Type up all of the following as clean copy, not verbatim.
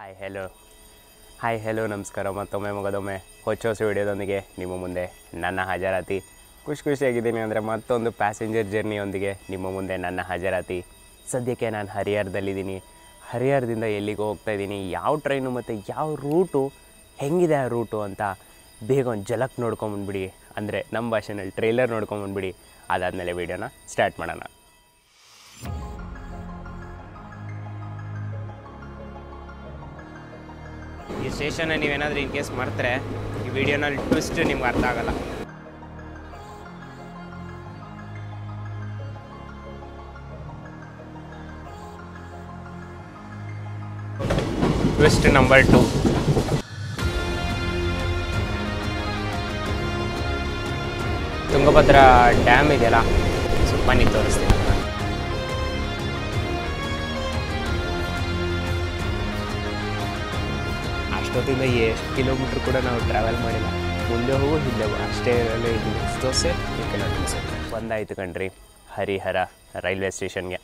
Hi hello ನಮಸ್ಕಾರ. ಮತ್ತೊಮ್ಮೆ ಮಗದೊಮ್ಮೆ ಹೊಸ ವಿಡಿಯೋದೊಂದಿಗೆ ನಿಮ್ಮ ಮುಂದೆ ನನ್ನ ಹಾಜರಾತಿ. ಖುಷಿಯಾಗಿದ್ದೀನಿ ಅಂದರೆ ಮತ್ತೊಂದು ಪ್ಯಾಸೆಂಜರ್ ಜರ್ನಿಯೊಂದಿಗೆ ನಿಮ್ಮ ಮುಂದೆ ನನ್ನ ಹಾಜರಾತಿ. ಸದ್ಯಕ್ಕೆ ನಾನು ಹರಿಹರದಲ್ಲಿದ್ದೀನಿ. ಹರಿಹರದಿಂದ ಎಲ್ಲಿಗೆ ಹೋಗ್ತಾಯಿದ್ದೀನಿ, ಯಾವ ಟ್ರೈನು ಮತ್ತು ಯಾವ ರೂಟು, ಹೆಂಗಿದೆ ಆ ರೂಟು ಅಂತ ಬೇಗ ಒಂದು ಜಲಕ್ ನೋಡ್ಕೊಂಬಂದ್ಬಿಡಿ. ಅಂದರೆ ನಮ್ಮ ಭಾಷೆನಲ್ಲಿ ಟ್ರೈಲರ್ ನೋಡ್ಕೊಂಬಂದ್ಬಿಡಿ. ಅದಾದಮೇಲೆ ವೀಡಿಯೋನ ಸ್ಟಾರ್ಟ್ ಮಾಡೋಣ. ಈ ಸ್ಟೇಷನ್ನ ನೀವೇನಾದರೂ ಇನ್ ಕೇಸ್ ಮರ್ತ್ರೆ ಈ ವಿಡಿಯೋನಲ್ಲಿ ಟ್ವಿಸ್ಟ್ ನಿಮ್ಗೆ ಅರ್ಥ ಆಗಲ್ಲ. Twist number 2. ತುಂಗಭದ್ರಾ ಡ್ಯಾಮ್ ಇದೆಯಲ್ಲ, ಸ್ವಲ್ಪ ಬನ್ನಿ ತೋರಿಸ್ತೀನಿ. ಅಷ್ಟೊತ್ತಿಂದ ಎಷ್ಟು ಕಿಲೋಮೀಟ್ರ್ ಕೂಡ ನಾವು ಟ್ರಾವೆಲ್ ಮಾಡಿಲ್ಲ. ಮುಂದೆ ಹೋಗೋ ಹಿಂದೆ ಅಷ್ಟೇ ಇರಲ್ಲೇ ಇದ್ದೀನಿ. ದೋಸೆ ಬಂದಾಯಿತು ಕಣ್ರಿ ಹರಿಹರ ರೈಲ್ವೆ ಸ್ಟೇಷನ್ಗೆ.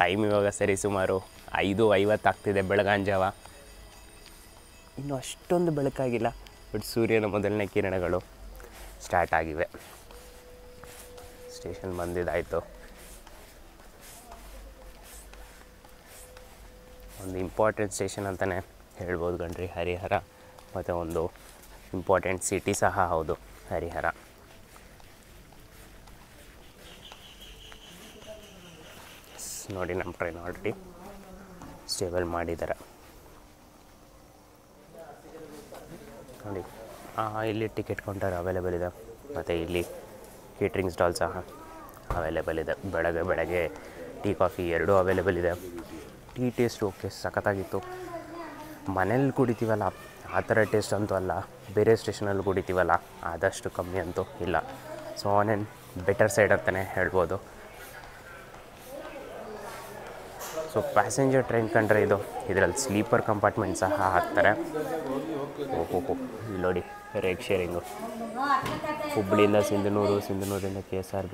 ಟೈಮ್ ಇವಾಗ ಸರಿ ಸುಮಾರು 5:50 ಆಗ್ತಿದೆ ಬೆಳಗಾಂಜಾವ. ಇನ್ನೂ ಅಷ್ಟೊಂದು ಬೆಳಕಾಗಿಲ್ಲ, ಬಟ್ ಸೂರ್ಯನ ಮೊದಲನೇ ಕಿರಣಗಳು ಸ್ಟಾರ್ಟ್ ಆಗಿವೆ. ಸ್ಟೇಷನ್ ಬಂದಿದ್ದಾಯಿತು. ಒಂದು ಇಂಪಾರ್ಟೆಂಟ್ ಸ್ಟೇಷನ್ ಅಂತಲೇ ಹೇಳ್ಬೋದು ಕಣ್ರಿ ಹರಿಹರ. ಮತ್ತು ಒಂದು ಇಂಪಾರ್ಟೆಂಟ್ ಸಿಟಿ ಸಹ ಹೌದು ಹರಿಹರ. ನೋಡಿ, ನಮ್ಮ ಟ್ರೈನ್ ಆಲ್ರೆಡಿ ಸ್ಟೇಬಲ್ ಮಾಡಿದ್ದಾರೆ ನೋಡಿ. ಇಲ್ಲಿ ಟಿಕೆಟ್ ಕೌಂಟರ್ ಅವೈಲೇಬಲ್ ಇದೆ, ಮತ್ತು ಇಲ್ಲಿ ಕೇಟ್ರಿಂಗ್ ಸ್ಟಾಲ್ ಸಹ ಅವೈಲೇಬಲ್ ಇದೆ. ಬೆಳಗ್ಗೆ ಟೀ ಕಾಫಿ ಎರಡೂ ಅವೈಲೇಬಲ್ ಇದೆ. ಟೀ ಟೇಸ್ಟ್ ಓಕೆ, ಸಖತ್ತಾಗಿತ್ತು. ಮನೇಲಿ ಕುಡಿತೀವಲ್ಲ ಆ ಥರ ಟೇಸ್ಟ್ ಅಂತೂ ಅಲ್ಲ. ಬೇರೆ ಸ್ಟೇಷನಲ್ಲಿ ಕುಡಿತೀವಲ್ಲ ಆದಷ್ಟು ಕಮ್ಮಿ ಅಂತೂ ಇಲ್ಲ. So on and better side ಅಂತಲೇ ಹೇಳ್ಬೋದು. ಸೊ ಪ್ಯಾಸೆಂಜರ್ ಟ್ರೈನ್ ಕಂಡ್ರೆ ಇದರಲ್ಲಿ ಸ್ಲೀಪರ್ ಕಂಪಾರ್ಟ್ಮೆಂಟ್ ಸಹ ಹಾಕ್ತಾರೆ. ಓಹೋ, ಇಲ್ಲಿ ನೋಡಿ ರೇಕ್ ಶೇರಿಂಗು. ಹುಬ್ಬಳ್ಳಿಯಿಂದ ಸಿಂಧನೂರಿಂದ KSR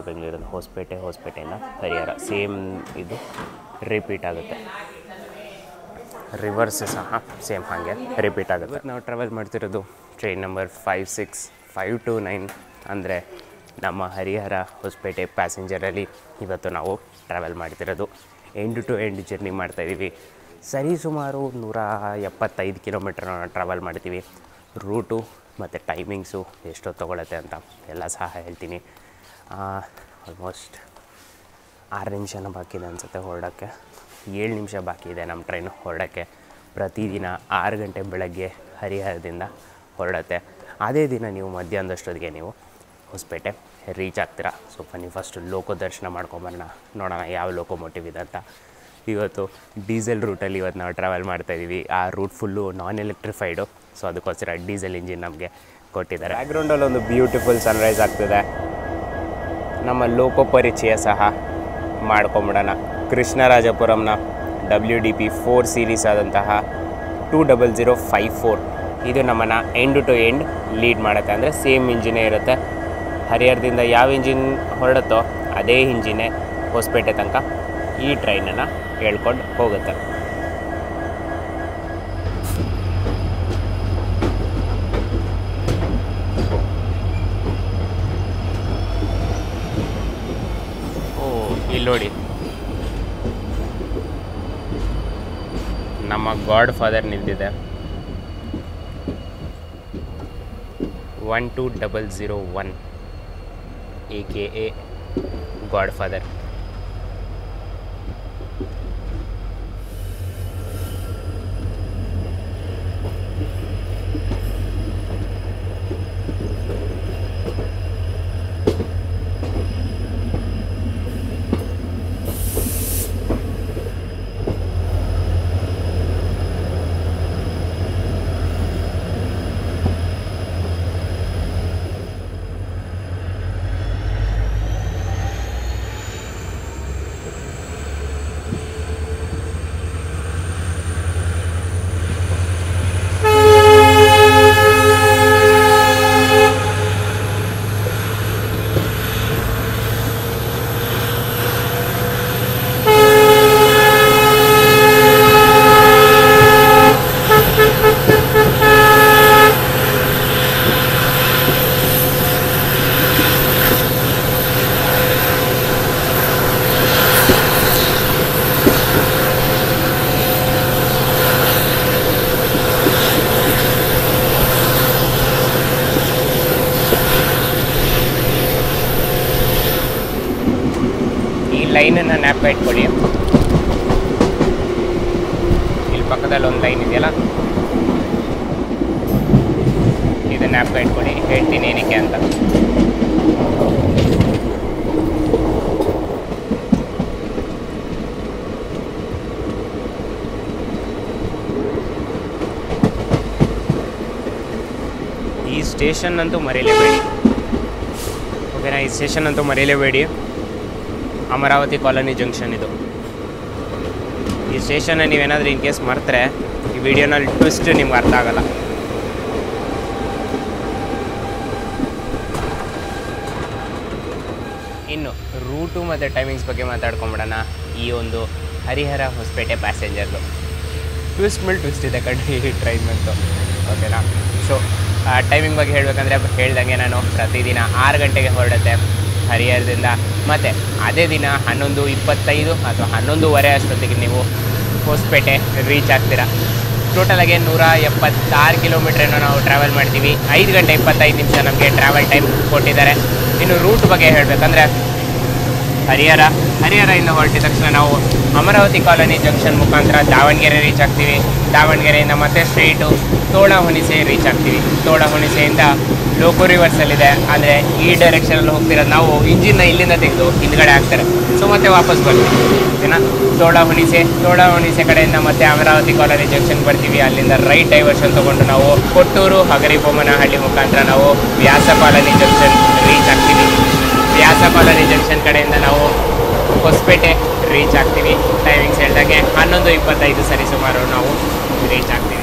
ಬೆಂಗಳೂರಿಂದ ಹೊಸಪೇಟೆಯಿಂದ ಹರಿಹರ. ಸೇಮ್ ಇದು ರಿಪೀಟ್ ಆಗುತ್ತೆ. ರಿವರ್ಸ್ ಸಹ ಸೇಮ್ ಹಾಗೆ ರಿಪೀಟ್ ಆಗುತ್ತೆ. ನಾವು ಟ್ರಾವೆಲ್ ಮಾಡ್ತಿರೋದು ಟ್ರೈನ್ ನಂಬರ್ 56529. ಅಂದರೆ ನಮ್ಮ ಹರಿಹರ ಹೊಸಪೇಟೆ ಪ್ಯಾಸೆಂಜರಲ್ಲಿ ಇವತ್ತು ನಾವು ಟ್ರಾವೆಲ್ ಮಾಡ್ತಿರೋದು. ಎಂಡ್ ಟು ಎಂಡ್ ಜರ್ನಿ ಮಾಡ್ತಾಯಿದ್ದೀವಿ. ಸರಿ ಸುಮಾರು 175 ಕಿಲೋಮೀಟ್ರ್ ಟ್ರಾವೆಲ್ ಮಾಡ್ತೀವಿ. ರೂಟು ಮತ್ತು ಟೈಮಿಂಗ್ಸು ಎಷ್ಟೊತ್ತು ತೊಗೊಳತ್ತೆ ಅಂತ ಎಲ್ಲ ಸಹ ಹೇಳ್ತೀನಿ. ಆಲ್ಮೋಸ್ಟ್ 6 ನಿಮಿಷನ ಬಾಕಿ ಇದೆ ಅನಿಸುತ್ತೆ ಹೊರಡೋಕ್ಕೆ. 7 ನಿಮಿಷ ಬಾಕಿ ಇದೆ ನಮ್ಮ ಟ್ರೈನು ಹೊರಡೋಕ್ಕೆ. ಪ್ರತಿದಿನ 6 ಗಂಟೆ ಬೆಳಗ್ಗೆ ಹರಿಹರದಿಂದ ಹೊರಡತ್ತೆ. ಅದೇ ದಿನ ನೀವು ಮಧ್ಯಾಹ್ನದಷ್ಟೊತ್ತಿಗೆ ನೀವು ಹೊಸಪೇಟೆ ರೀಚ್ ಆಗ್ತೀರಾ. ಸೊ ಬನ್ನಿ ಫಸ್ಟು ಲೋಕೋ ದರ್ಶನ ಮಾಡ್ಕೊಂಬರೋಣ, ನೋಡೋಣ ಯಾವ ಲೋಕೋಮೋಟಿವ್ ಇದೆ ಅಂತ. ಇವತ್ತು ಡೀಸೆಲ್ ರೂಟಲ್ಲಿ ನಾವು ಟ್ರಾವೆಲ್ ಮಾಡ್ತಾಯಿದ್ದೀವಿ. ಆ ರೂಟ್ ಫುಲ್ಲು ನಾನ್ ಎಲೆಕ್ಟ್ರಿಫೈಡು. ಸೊ ಅದಕ್ಕೋಸ್ಕರ ಡೀಸೆಲ್ ಇಂಜಿನ್ ನಮಗೆ ಕೊಟ್ಟಿದ್ದಾರೆ. ಬ್ಯಾಕ್ಗ್ರೌಂಡಲ್ಲಿ ಒಂದು ಬ್ಯೂಟಿಫುಲ್ ಸನ್ರೈಸ್ ಆಗ್ತಿದೆ. ನಮ್ಮ ಲೋಕೋ ಪರಿಚಯ ಸಹ ಮಾಡ್ಕೊಂಬಿಡೋಣ. ಕೃಷ್ಣರಾಜಪುರಂನ WDP 4 ಸೀರೀಸ್ ಆದಂತಹ 20054 ಇದು ನಮ್ಮನ್ನು ಎಂಡ್ ಟು ಎಂಡ್ ಲೀಡ್ ಮಾಡುತ್ತೆ. ಅಂದರೆ ಸೇಮ್ ಇಂಜಿನೇ ಇರುತ್ತೆ. ಹರಿಹರದಿಂದ ಯಾವ ಇಂಜಿನ್ ಹೊರಡುತ್ತೋ ಅದೇ ಇಂಜಿನೇ ಹೊಸಪೇಟೆ ತನಕ ಈ ಟ್ರೈನನ್ನು ಹೇಳ್ಕೊಂಡು ಹೋಗುತ್ತೆ. ಇಲ್ಲಿ ನೋಡಿ, ನಮ್ಮ ಗಾಡ್ ಫಾದರ್ ನಿಂತಿದೆ. 12001 AKA ಗಾಡ್ ಫಾದರ್. ಜ್ಞಾಪಕ ಇಟ್ಕೊಳ್ಳಿ. ಇಲ್ಲಿ ಪಕ್ಕದಲ್ಲಿ ಒಂದು ಲೈನ್ ಇದೆಯಲ್ಲ, ಇದು ಜ್ಞಾಪಕ ಇಟ್ಕೊಳ್ಳಿ. ಹೇಳ್ತೀನಿ ಏನಕ್ಕೆ ಅಂತ. ಈ ಸ್ಟೇಷನ್ ಅಂತೂ ಮರೀಲೇಬೇಡಿ, ಓಕೆನಾ? ಈ ಸ್ಟೇಷನ್ ಅಂತೂ ಮರೀಲೇಬೇಡಿ. ಅಮರಾವತಿ ಕಾಲೋನಿ ಜಂಕ್ಷನ್ ಇದು. ಈ ಸ್ಟೇಷನ್ನ ನೀವೇನಾದರೂ ಇನ್ ಕೇಸ್ ಮರೆತರೆ ಈ ವಿಡಿಯೋನಲ್ಲಿ ಟ್ವಿಸ್ಟ್ ನಿಮ್ಗೆ ಅರ್ಥ ಆಗಲ್ಲ. ಇನ್ನು ರೂಟು ಮತ್ತು ಟೈಮಿಂಗ್ಸ್ ಬಗ್ಗೆ ಮಾತಾಡ್ಕೊಂಬಿಡೋಣ. ಈ ಒಂದು ಹರಿಹರ ಹೊಸಪೇಟೆ ಪ್ಯಾಸೆಂಜರ್ದು ಟ್ವಿಸ್ಟ್ ಮೇಲೆ ಟ್ವಿಸ್ಟ್ ಇದೆ ಕಣ್ರಿ ಈ ಟ್ರೈನ್ನಂತೂ, ಓಕೆನಾ? ಸೊ ಟೈಮಿಂಗ್ ಬಗ್ಗೆ ಹೇಳಬೇಕಂದ್ರೆ ಹೇಳ್ದಂಗೆ ನಾನು ಪ್ರತಿದಿನ 6 ಗಂಟೆಗೆ ಹೊರಡುತ್ತೆ ಹರಿಹರದಿಂದ. ಮತ್ತು ಅದೇ ದಿನ 11:25 ಅಥವಾ 11:15 ಅಷ್ಟೊತ್ತಿಗೆ ನೀವು ಹೊಸಪೇಟೆ ರೀಚ್ ಆಗ್ತೀರಾ. ಟೋಟಲಾಗಿ 176 ಕಿಲೋಮೀಟ್ರನ್ನು ನಾವು ಟ್ರಾವೆಲ್ ಮಾಡ್ತೀವಿ. 5 ಗಂಟೆ 25 ನಿಮಿಷ ನಮಗೆ ಟ್ರಾವೆಲ್ ಟೈಮ್ ಕೊಟ್ಟಿದ್ದಾರೆ. ಇನ್ನು ರೂಟ್ ಬಗ್ಗೆ ಹೇಳಬೇಕಂದ್ರೆ ಹರಿಹರದಿಂದ ಹೊರಟಿದ ತಕ್ಷಣ ನಾವು ಅಮರಾವತಿ ಕಾಲೋನಿ ಜಂಕ್ಷನ್ ಮುಖಾಂತರ ದಾವಣಗೆರೆ ರೀಚ್ ಆಗ್ತೀವಿ. ದಾವಣಗೆರೆಯಿಂದ ಮತ್ತೆ ಸ್ಟ್ರೈಟು ತೋಳಹುಣಿಸೆ ರೀಚ್ ಆಗ್ತೀವಿ. ತೋಳಹುಣಿಸೆಯಿಂದ ಲೋಕೋ ರಿವರ್ಸಲ್ಲಿದೆ, ಅಂದರೆ ಈ ಡೈರೆಕ್ಷನಲ್ಲಿ ಹೋಗ್ತಿರೋದು. ನಾವು ಇಂಜಿನ್ನ ಇಲ್ಲಿಂದ ತೆಗೆದು ಹಿಂದ್ಗಡೆ ಹಾಕ್ತಾರೆ. ಸೊ ಮತ್ತೆ ವಾಪಸ್ ಬರ್ತೀವಿ, ಓಕೆನಾ? ತೋಳಹುಣಿಸೆ ಕಡೆಯಿಂದ ಮತ್ತೆ ಅಮರಾವತಿ ಕಾಲೋನಿ ಜಂಕ್ಷನ್ ಬರ್ತೀವಿ. ಅಲ್ಲಿಂದ ರೈಟ್ ಡೈವರ್ಷನ್ ತೊಗೊಂಡು ನಾವು ಕೊಟ್ಟೂರು ಹಗರಿಬೊಮ್ಮನಹಳ್ಳಿ ಮುಖಾಂತರ ನಾವು ವ್ಯಾಸ ಕಾಲೋನಿ ಜಂಕ್ಷನ್ ರೀಚ್ ಆಗ್ತೀವಿ. ವ್ಯಾಸ ಕಾಲೋನಿ ಜಂಕ್ಷನ್ ಕಡೆಯಿಂದ ನಾವು ಹೊಸಪೇಟೆ ರೀಚ್ ಆಗ್ತೀವಿ. ಟೈಮಿಂಗ್ಸ್ ಹೇಳಿದಾಗೆ 11:25 ಸರಿ ಸುಮಾರು ನಾವು ರೀಚ್ ಆಗ್ತೀವಿ.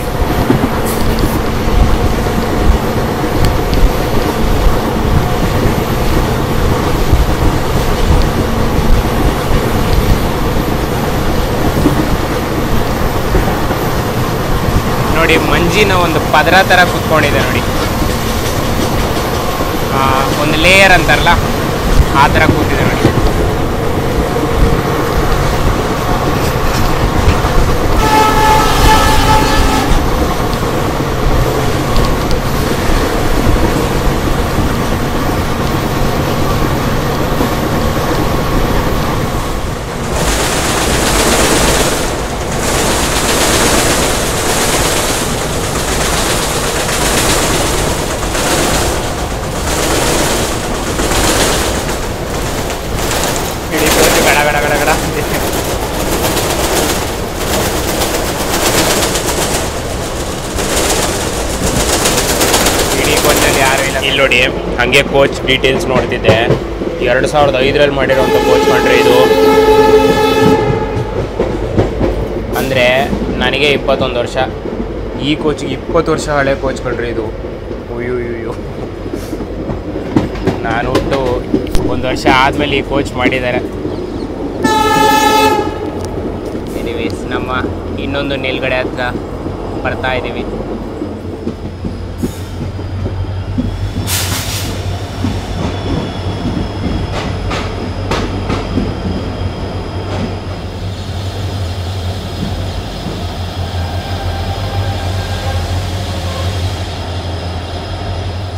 ನೋಡಿ, ಮಂಜಿನ ಒಂದು ಪದರ ಥರ ಕುತ್ಕೊಂಡಿದೆ ನೋಡಿ, ಒಂದು ಲೇಯರ್ ಅಂತಾರಲ್ಲ ಆ ಥರ ಕೂತಿದೆ ನೋಡಿ. ಇಲ್ಲಿ ನೋಡಿ, ಹಾಗೆ ಕೋಚ್ ಡೀಟೇಲ್ಸ್ ನೋಡ್ತಿದ್ದೆ. 2005ರಲ್ಲಿ ಮಾಡಿರೋಂಥ ಕೋಚ್ ಕಂಡ್ರೆ ಇದು. ಅಂದರೆ ನನಗೆ 21 ವರ್ಷ, ಈ ಕೋಚಿಗೆ 20 ವರ್ಷ ಹಳೆ ಕೋಚ್ ಕಂಡ್ರೆ ಇದು. ಅಯ್ಯೋ, ನಾನು ಒಟ್ಟು 1 ವರ್ಷ ಆದಮೇಲೆ ಈ ಕೋಚ್ ಮಾಡಿದ್ದಾರೆ. ಎನಿವೇಸ್, ನಮ್ಮ ಇನ್ನೊಂದು ನಿಲ್ಗಡೆ ಹತ್ರ ಬರ್ತಾ ಇದ್ದೀವಿ.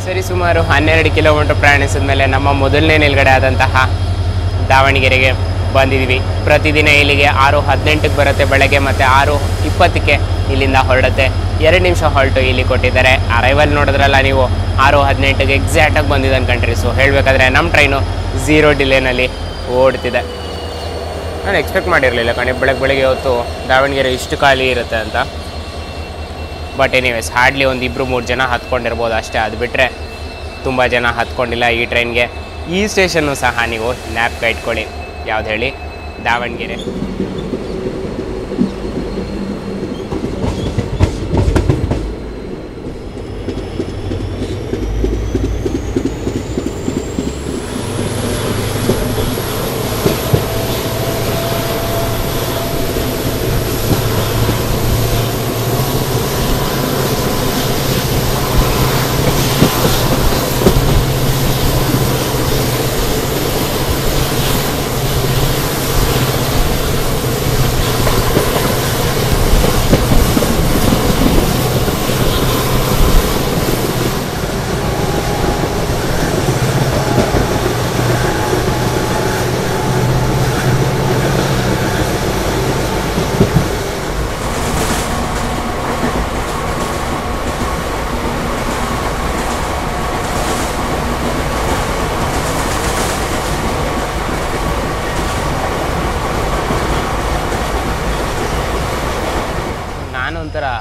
ಸರಿ ಸುಮಾರು 12 ಕಿಲೋಮೀಟರ್ ಪ್ರಯಾಣಿಸಿದ ಮೇಲೆ ನಮ್ಮ ಮೊದಲನೇ ನಿಲ್ಗಡೆ ಆದಂತಹ ದಾವಣಗೆರೆಗೆ ಬಂದಿದ್ದೀವಿ. ಪ್ರತಿದಿನ ಇಲ್ಲಿಗೆ 6:18ಕ್ಕೆ ಬರುತ್ತೆ ಬೆಳಗ್ಗೆ, ಮತ್ತು 6:20ಕ್ಕೆ ಇಲ್ಲಿಂದ ಹೊರಡುತ್ತೆ. 2 ನಿಮಿಷ ಹಾಲ್ಟು ಇಲ್ಲಿ ಕೊಟ್ಟಿದ್ದಾರೆ. ಅರೈವಲ್ ನೋಡಿದ್ರಲ್ಲ ನೀವು, 6:18ಗೆ ಎಕ್ಸಾಕ್ಟಾಗಿ ಬಂದಿದೆ ಅನ್ಕೊಂಡ್ರಿ. ಸೊ ಹೇಳಬೇಕಾದ್ರೆ ನಮ್ಮ ಟ್ರೈನು 0 ಡಿಲೇನಲ್ಲಿ ಓಡ್ತಿದೆ. ನಾನು ಎಕ್ಸ್ಪೆಕ್ಟ್ ಮಾಡಿರಲಿಲ್ಲ ಬೆಳಗ್ಗೆ ಹೊತ್ತು ದಾವಣಗೆರೆ ಇಷ್ಟು ಖಾಲಿ ಇರುತ್ತೆ ಅಂತ. ಬಟ್ ಎನಿವೇಸ್, ಹಾರ್ಡ್ಲಿ ಒಂದು 2-3 ಜನ ಹತ್ಕೊಂಡಿರ್ಬೋದು ಅಷ್ಟೇ. ಅದು ಬಿಟ್ಟರೆ ತುಂಬ ಜನ ಹತ್ಕೊಂಡಿಲ್ಲ ಈ ಟ್ರೈನ್ಗೆ. ಈ ಸ್ಟೇಷನ್ನು ಸಹ ನೀವು ಜ್ಞಾಪಕ ಇಟ್ಕೊಳ್ಳಿ. ಯಾವ್ದು ಹೇಳಿ? ದಾವಣಗೆರೆ.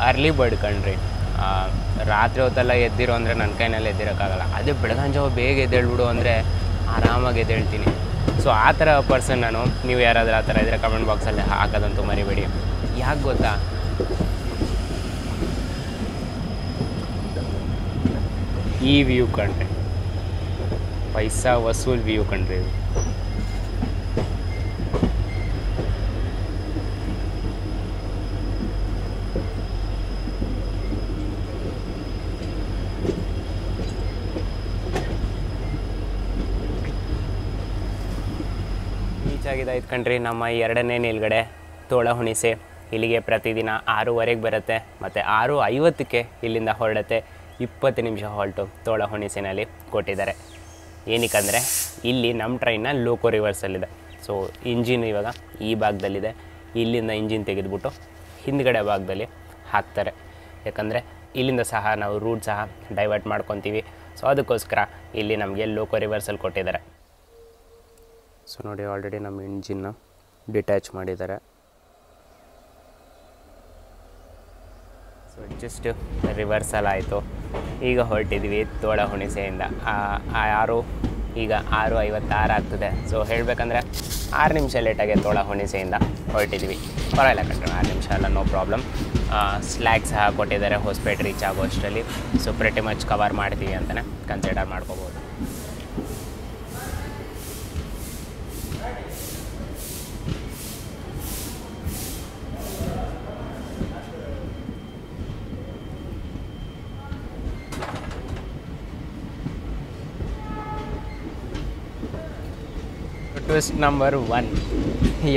ಅರ್ಲಿ ಬರ್ಡ್ ಕಣ್ರಿ. ರಾತ್ರಿ ಹೊತ್ತೆಲ್ಲ ಎದ್ದಿರೋ ಅಂದರೆ ನನ್ನ ಕೈನಲ್ಲಿ ಎದ್ದಿರೋಕ್ಕಾಗಲ್ಲ. ಅದೇ ಬೆಳಗಾಂಜಾವ ಬೇಗ ಎದ್ದೇಳ್ಬಿಡು ಅಂದರೆ ಆರಾಮಾಗಿ ಎದ್ದೇಳ್ತೀನಿ. ಸೊ ಆ ಥರ ಪರ್ಸನ್ ನಾನು. ನೀವು ಯಾರಾದರೂ ಆ ಥರ ಇದ್ದರೆ ಕಮೆಂಟ್ ಬಾಕ್ಸಲ್ಲಿ ಹಾಕೋದಂತೂ ಮರಿಬೇಡಿ. ಯಾಕೆ ಗೊತ್ತಾ, ಈ ವ್ಯೂ ಕಂಡ್ರಿ, ಪೈಸಾ ವಸೂಲ್ ವ್ಯೂ ಕಂಡ್ರಿ ಇದು. ಆಗಿದ್ದಾಯ್ತು ಕಣ್ರಿ ನಮ್ಮ 2ನೇ ನಿಲ್ಗಡೆ ತೋಳಹುಣಿಸೆ. ಇಲ್ಲಿಗೆ ಪ್ರತಿದಿನ 6:15ಗೆ ಬರುತ್ತೆ ಮತ್ತು 6:50ಕ್ಕೆ ಇಲ್ಲಿಂದ ಹೊರಡುತ್ತೆ. 20 ನಿಮಿಷ ಹಾಲ್ಟು ತೋಳಹುಣಿಸೆನಲ್ಲಿ ಕೊಟ್ಟಿದ್ದಾರೆ. ಏನಕ್ಕಂದರೆ ಇಲ್ಲಿ ನಮ್ಮ ಟ್ರೈನ್ನ ಲೋಕೋ ರಿವರ್ಸಲ್ಲಿದೆ. ಸೊ ಇಂಜಿನ್ ಇವಾಗ ಈ ಭಾಗದಲ್ಲಿದೆ. ಇಲ್ಲಿಂದ ಇಂಜಿನ್ ತೆಗೆದುಬಿಟ್ಟು ಹಿಂದ್ಗಡೆ ಭಾಗದಲ್ಲಿ ಹಾಕ್ತಾರೆ. ಯಾಕಂದರೆ ಇಲ್ಲಿಂದ ಸಹ ನಾವು ರೂಟ್ ಸಹ ಡೈವರ್ಟ್ ಮಾಡ್ಕೊತೀವಿ. ಸೊ ಅದಕ್ಕೋಸ್ಕರ ಇಲ್ಲಿ ನಮಗೆ ಲೋಕೋ ರಿವರ್ಸಲ್ಲಿ ಕೊಟ್ಟಿದ್ದಾರೆ. ಸೊ ನೋಡಿ, ಆಲ್ರೆಡಿ ನಮ್ಮ ಇಂಜಿನ್ನ ಡಿಟ್ಯಾಚ್ ಮಾಡಿದ್ದಾರೆ. ಸೊ ಜಸ್ಟ್ ರಿವರ್ಸಲ್ ಆಯಿತು. ಈಗ ಹೊರಟಿದ್ವಿ ತೋಳಹುಣಿಸೆಯಿಂದ. ಈಗ 6:56 ಆಗ್ತದೆ. ಸೊ ಹೇಳಬೇಕಂದ್ರೆ 6 ನಿಮಿಷ ಲೇಟಾಗಿ ತೋಳಹುಣಿಸೆಯಿಂದ ಹೊರಟಿದ್ವಿ. ಪರವಾಗಿಲ್ಲ ಕಣ್ರಿ, 6 ನಿಮಿಷ ಅಲ್ಲ, ನೋ ಪ್ರಾಬ್ಲಮ್. ಸ್ಲ್ಯಾಗ್ ಸಹ ಕೊಟ್ಟಿದ್ದಾರೆ ಹೊಸಪೇಟೆ ರೀಚ್ ಆಗೋ ಅಷ್ಟರಲ್ಲಿ. ಸೊ ಪ್ರೆಟಿ ಮಚ್ ಕವರ್ ಮಾಡ್ತೀವಿ ಅಂತಲೇ ಕನ್ಸಿಡರ್ ಮಾಡ್ಕೋಬೋದು. ಟ್ವಿಸ್ಟ್ ನಂಬರ್ 1,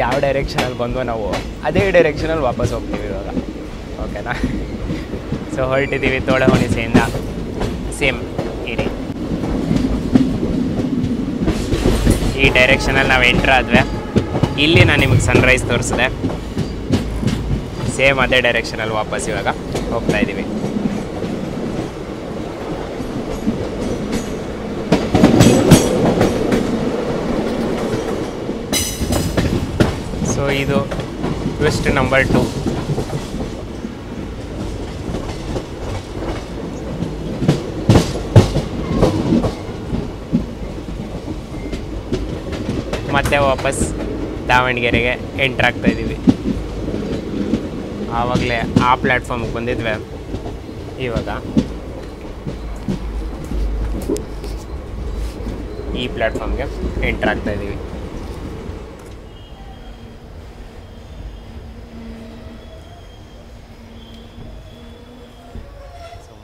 ಯಾವ ಡೈರೆಕ್ಷನಲ್ಲಿ ಬಂದೋ ನಾವು ಅದೇ ಡೈರೆಕ್ಷನಲ್ಲಿ ವಾಪಸ್ ಹೋಗ್ತೀವಿ ಇವಾಗ. ಓಕೆನಾ? ಸೊ ಹೊರಟಿದ್ದೀವಿ ತೋಳಹುಣಿಸೆಯಿಂದ. ಸೇಮ್ ಈ ಡೈರೆಕ್ಷನಲ್ಲಿ ನಾವು ಎಂಟ್ರ್ ಆದ್ವಿ. ಇಲ್ಲಿ ನಾನು ನಿಮಗೆ ಸನ್ರೈಸ್ ತೋರಿಸಿದೆ. ಸೇಮ್ ಅದೇ ಡೈರೆಕ್ಷನಲ್ಲಿ ವಾಪಸ್ ಇವಾಗ ಹೋಗ್ತಾ ಇದ್ದೀವಿ. ಸೊ ಇದು ಟ್ವಿಸ್ಟ್ ನಂಬರ್ 2. ಮತ್ತೆ ವಾಪಸ್ ದಾವಣಗೆರೆಗೆ ಎಂಟ್ರ್ ಆಗ್ತಾ ಇದ್ದೀವಿ. ಆವಾಗಲೇ ಆ ಪ್ಲ್ಯಾಟ್ಫಾರ್ಮಿಗೆ ಬಂದಿದ್ವಿ. ಇವಾಗ ಈ ಪ್ಲ್ಯಾಟ್ಫಾರ್ಮ್ಗೆ ಎಂಟ್ರ್ ಆಗ್ತಾ ಇದ್ದೀವಿ.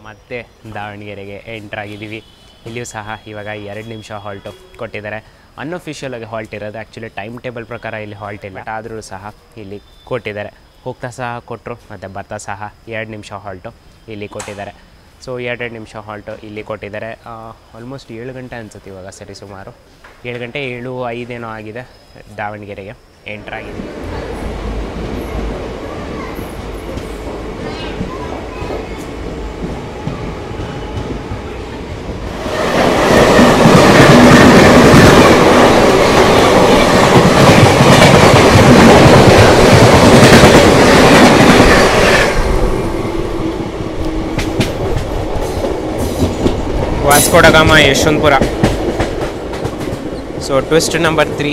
ಮತ್ತೆ ದಾವಣಗೆರೆಗೆ ಎಂಟ್ರಾಗಿದ್ದೀವಿ. ಇಲ್ಲಿಯೂ ಸಹ ಇವಾಗ 2 ನಿಮಿಷ ಹಾಲ್ಟು ಕೊಟ್ಟಿದ್ದಾರೆ. ಅನ್ಅಫಿಷಿಯಲಾಗಿ ಹಾಲ್ಟ್ ಇರೋದು. ಆ್ಯಕ್ಚುಲಿ ಟೈಮ್ ಟೇಬಲ್ ಪ್ರಕಾರ ಇಲ್ಲಿ ಹಾಲ್ಟ್ ಇಲ್ಲ, ಆದರೂ ಸಹ ಇಲ್ಲಿ ಕೊಟ್ಟಿದ್ದಾರೆ. ಹೋಗ್ತಾ ಸಹ ಕೊಟ್ಟರು ಮತ್ತು ಬರ್ತಾ ಸಹ 2 ನಿಮಿಷ ಹಾಲ್ಟು ಇಲ್ಲಿ ಕೊಟ್ಟಿದ್ದಾರೆ. ಸೊ 2 ನಿಮಿಷ ಹಾಲ್ಟು ಇಲ್ಲಿ ಕೊಟ್ಟಿದ್ದಾರೆ. ಆಲ್ಮೋಸ್ಟ್ 7 ಗಂಟೆ ಅನಿಸುತ್ತೆ ಇವಾಗ, ಸರಿ ಸುಮಾರು 7 ಗಂಟೆ 7:05 ಏನೋ ಆಗಿದೆ. ದಾವಣಗೆರೆಗೆ ಎಂಟ್ರಾಗಿದ್ದೀವಿ. Vasco da Gama Yeshwantpur. So twist number 3.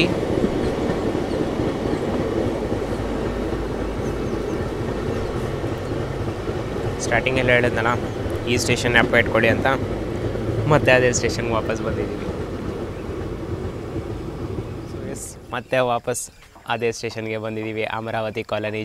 ಸ್ಟಾರ್ಟಿಂಗಲ್ಲಿ ಹೇಳಿದ್ನಲ್ಲ ಈ ಸ್ಟೇಷನ್ ಆ್ಯಪ್ ಇಟ್ಕೊಡಿ ಅಂತ, ಮತ್ತೆ ಅದೇ ಸ್ಟೇಷನ್ಗೆ ವಾಪಸ್ ಬಂದಿದ್ದೀವಿ. ಸೊ ಎಸ್, ಮತ್ತೆ ವಾಪಸ್ ಅದೇ ಸ್ಟೇಷನ್ಗೆ ಬಂದಿದ್ದೀವಿ. ಅಮರಾವತಿ ಕಾಲೋನಿ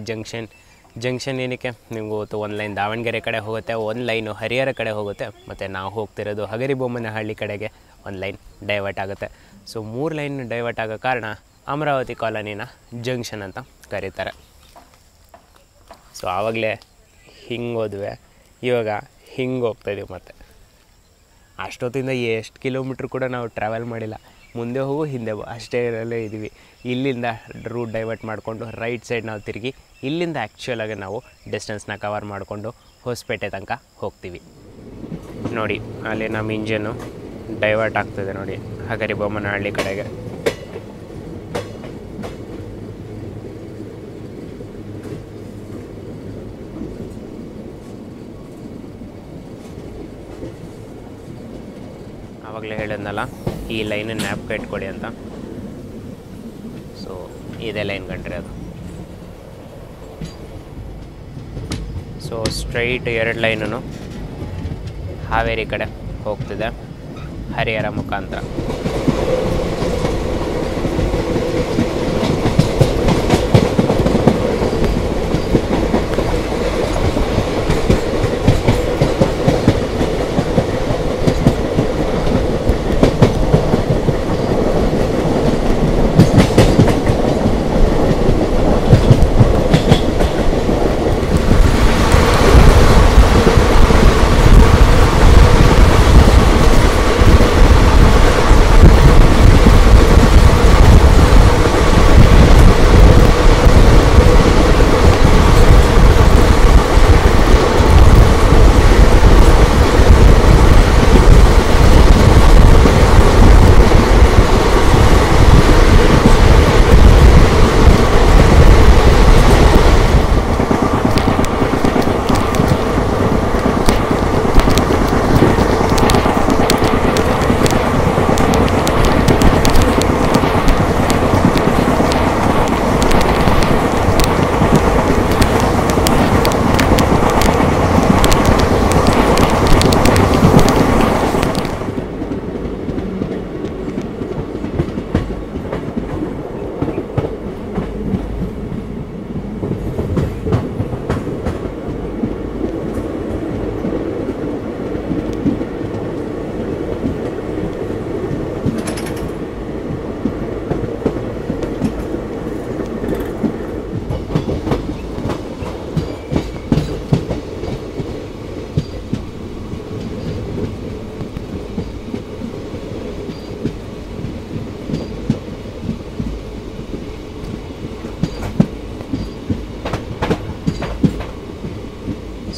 ಜಂಕ್ಷನ್ ಏನಕ್ಕೆ ನಿಮ್ಗೆ ಗೊತ್ತು, ಒಂದು ಲೈನ್ ದಾವಣಗೆರೆ ಕಡೆ ಹೋಗುತ್ತೆ, ಒಂದು ಲೈನು ಹರಿಹರ ಕಡೆ ಹೋಗುತ್ತೆ, ಮತ್ತು ನಾವು ಹೋಗ್ತಿರೋದು ಹಗರಿಬೊಮ್ಮನಹಳ್ಳಿ ಕಡೆಗೆ ಒಂದು ಲೈನ್ ಡೈವರ್ಟ್ ಆಗುತ್ತೆ. ಸೊ 3 ಲೈನ್ ಡೈವರ್ಟ್ ಆಗೋ ಕಾರಣ ಅಮರಾವತಿ ಕಾಲೋನಿನ ಜಂಕ್ಷನ್ ಅಂತ ಕರೀತಾರೆ. ಸೊ ಆವಾಗಲೇ ಹಿಂಗೆ ಹೋದ್ವಿ, ಇವಾಗ ಹಿಂಗೆ ಹೋಗ್ತಾಯಿದ್ದೀವಿ. ಮತ್ತು ಅಷ್ಟೊತ್ತಿಂದ ಎಷ್ಟು ಕಿಲೋಮೀಟ್ರ್ ಕೂಡ ನಾವು ಟ್ರಾವೆಲ್ ಮಾಡಿಲ್ಲ. ಮುಂದೆ ಹೋಗು ಹಿಂದೆ ಅಷ್ಟೇ ಇದ್ದೀವಿ. ಇಲ್ಲಿಂದ ರೂಟ್ ಡೈವರ್ಟ್ ಮಾಡಿಕೊಂಡು ರೈಟ್ ಸೈಡ್ ನಾವು ತಿರುಗಿ ಇಲ್ಲಿಂದ ಆ್ಯಕ್ಚುಲಾಗಿ ನಾವು ಡಿಸ್ಟೆನ್ಸ್ನ ಕವರ್ ಮಾಡಿಕೊಂಡು ಹೊಸಪೇಟೆ ತನಕ ಹೋಗ್ತೀವಿ. ನೋಡಿ ಅಲ್ಲಿ ನಮ್ಮ ಇಂಜನ್ನು ಡೈವರ್ಟ್ ಆಗ್ತದೆ ನೋಡಿ ಹಗರಿಬೊಮ್ಮನಹಳ್ಳಿ ಕಡೆಗೆ. ಆವಾಗಲೇ ಹೇಳಿದ್ನಲ್ಲ ಈ ಲೈನ್ ನ್ಯಾಪ್ಕ ಇಟ್ಕೊಡಿ ಅಂತ. ಸೊ ಇದೇ ಲೈನ್ ಕಂಡ್ರಿ ಅದು. ಸೊ ಸ್ಟ್ರೈಟ್ 2 ಲೈನೂ ಹಾವೇರಿ ಕಡೆ ಹೋಗ್ತಿದೆ ಹರಿಹರ ಮುಖಾಂತರ.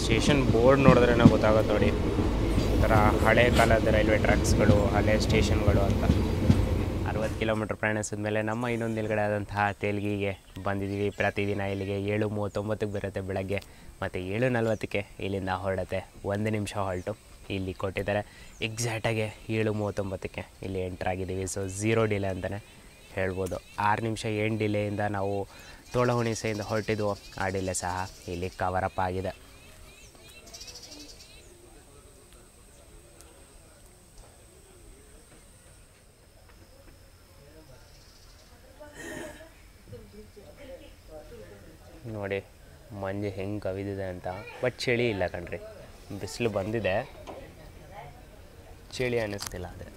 ಸ್ಟೇಷನ್ ಬೋರ್ಡ್ ನೋಡಿದ್ರೆ ಗೊತ್ತಾಗುತ್ತೆ ನೋಡಿ, ಒಂಥರ ಹಳೆ ಕಾಲದ ರೈಲ್ವೆ ಟ್ರ್ಯಾಕ್ಸ್ಗಳು, ಹಳೆ ಸ್ಟೇಷನ್ಗಳು ಅಂತ. 60 ಕಿಲೋಮೀಟ್ರ್ ಪ್ರಯಾಣಿಸಿದ ಮೇಲೆ ನಮ್ಮ ಇನ್ನೊಂದು ನಿಲ್ಗಡೆ ಆದಂತಹ ತೇಲ್ಗಿಗೆ ಬಂದಿದ್ದೀವಿ. ಪ್ರತಿದಿನ ಇಲ್ಲಿಗೆ 7:39ಕ್ಕೆ ಬರುತ್ತೆ ಬೆಳಗ್ಗೆ, ಮತ್ತು 7:40ಕ್ಕೆ ಇಲ್ಲಿಂದ ಹೊರಡುತ್ತೆ. 1 ನಿಮಿಷ ಹಾಲ್ಟು ಇಲ್ಲಿ ಕೊಟ್ಟಿದ್ದಾರೆ. ಎಕ್ಸಾಕ್ಟಾಗಿ 7:39ಕ್ಕೆ ಇಲ್ಲಿ ಎಂಟ್ರಾಗಿದ್ದೀವಿ. ಸೊ 0 ಡಿಲೇ ಅಂತಲೇ ಹೇಳ್ಬೋದು. 6 ನಿಮಿಷ ಏನು ಡಿಲೇಯಿಂದ ನಾವು ತೋಳಹುಣಿಸೆಯಿಂದ ಹೊರಟಿದ್ವು, ಆ ಡಿಲೇ ಸಹ ಇಲ್ಲಿ ಕವರಪ್ ಆಗಿದೆ. ನೋಡಿ ಮಂಜು ಹೆಂಗೆ ಕವಿದಿದೆ ಅಂತ. ಬಟ್ ಚಳಿ ಇಲ್ಲ ಕಣ್ರಿ, ಬಿಸಿಲು ಬಂದಿದೆ, ಚಳಿ ಅನ್ನಿಸ್ತಿಲ್ಲ. ಅದೇ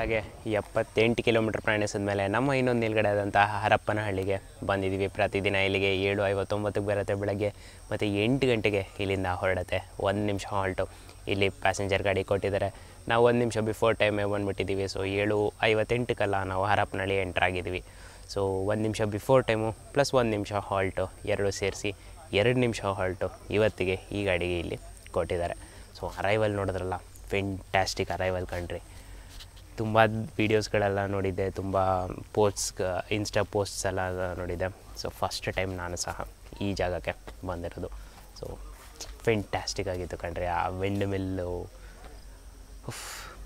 ಟೋಟಲಾಗೆ 78 ಕಿಲೋಮೀಟ್ರ್ ಪ್ರಯಾಣಿಸಿದ ಮೇಲೆ ನಮ್ಮ ಇನ್ನೊಂದು ನಿಲ್ಗಡೆ ಆದಂತಹ ಹರಪ್ಪನಹಳ್ಳಿಗೆ ಬಂದಿದ್ದೀವಿ. ಪ್ರತಿದಿನ ಇಲ್ಲಿಗೆ 7:59ಕ್ಕೆ ಬರುತ್ತೆ ಬೆಳಗ್ಗೆ, ಮತ್ತು 8 ಗಂಟೆಗೆ ಇಲ್ಲಿಂದ ಹೊರಡುತ್ತೆ. 1 ನಿಮಿಷ ಹಾಲ್ಟು. ಇಲ್ಲಿ ಪ್ಯಾಸೆಂಜರ್ ಗಾಡಿ ಕೊಟ್ಟಿದ್ದಾರೆ. ನಾವು 1 ನಿಮಿಷ ಬಿಫೋರ್ ಟೈಮೇ ಬಂದುಬಿಟ್ಟಿದ್ದೀವಿ. ಸೊ 7:58ಕ್ಕೆಲ್ಲ ನಾವು ಹರಪ್ಪನಹಳ್ಳಿ ಎಂಟ್ರಾಗಿದ್ದೀವಿ. ಸೊ 1 ನಿಮಿಷ ಬಿಫೋರ್ ಟೈಮು ಪ್ಲಸ್ 1 ನಿಮಿಷ ಹಾಲ್ಟು ಎರಡು ಸೇರಿಸಿ 2 ನಿಮಿಷ ಹಾಲ್ಟು ಇವತ್ತಿಗೆ ಈ ಗಾಡಿಗೆ ಇಲ್ಲಿ ಕೊಟ್ಟಿದ್ದಾರೆ. ಸೊ ಅರೈವಲ್ ನೋಡಿದ್ರಲ್ಲ, ಫೆಂಟ್ಯಾಸ್ಟಿಕ್ ಅರೈವಲ್ ಕಣ್ರಿ. ತುಂಬ ವೀಡಿಯೋಸ್ಗಳೆಲ್ಲ ನೋಡಿದ್ದೆ, ತುಂಬ ಇನ್ಸ್ಟಾ ಪೋಸ್ಟ್ಸ್ ಎಲ್ಲ ನೋಡಿದ್ದೆ. ಸೊ ಫಸ್ಟ್ ಟೈಮ್ ನಾನು ಸಹ ಈ ಜಾಗಕ್ಕೆ ಬಂದಿರೋದು. ಸೊ ಫೆಂಟ್ಯಾಸ್ಟಿಕ್ ಆಗಿತ್ತು ಕಣ್ರಿ. ಆ windmill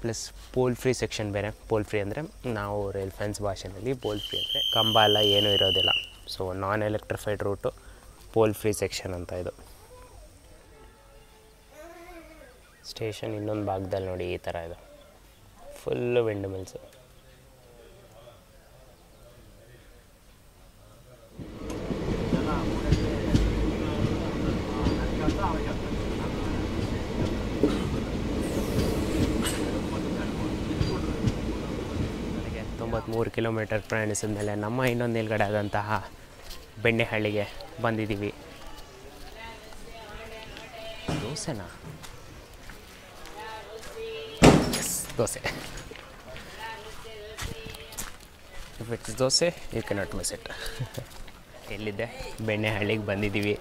plus pole free section ಬೇರೆ. ಪೋಲ್ ಫ್ರೀ ಅಂದರೆ ನಾವು ರೈಲ್ ಫ್ಯಾನ್ಸ್ ಭಾಷೆಯಲ್ಲಿ ಪೋಲ್ ಫ್ರೀ ಅಂದರೆ ಕಂಬ ಎಲ್ಲ ಏನೂ ಇರೋದಿಲ್ಲ. So non electrified route pole free section ಅಂತ ಇದು. ಸ್ಟೇಷನ್ ಇನ್ನೊಂದು ಭಾಗದಲ್ಲಿ ನೋಡಿ ಈ ಥರ ಇದೆ, ಫುಲ್ಲು ವಿಂಡ್ ಮಿಲ್ಸು. ನನಗೆ 93 ಕಿಲೋಮೀಟರ್ ಪ್ರಯಾಣಿಸಿದ ಮೇಲೆ ನಮ್ಮ ಇನ್ನೊಂದು ನಿಲ್ಗಡೆ ಆದಂತಹ ಬೆಣ್ಣೆಹಳ್ಳಿಗೆ ಬಂದಿದ್ದೀವಿ. ದೋಸೆನಾ? Dosa. If it's dosa you cannot miss it. ಎಲ್ಲಿದ್ದೆ? ಬೆಣ್ಣೆಹಳ್ಳಿಗೆ ಬಂದಿದ್ದೀವಿ.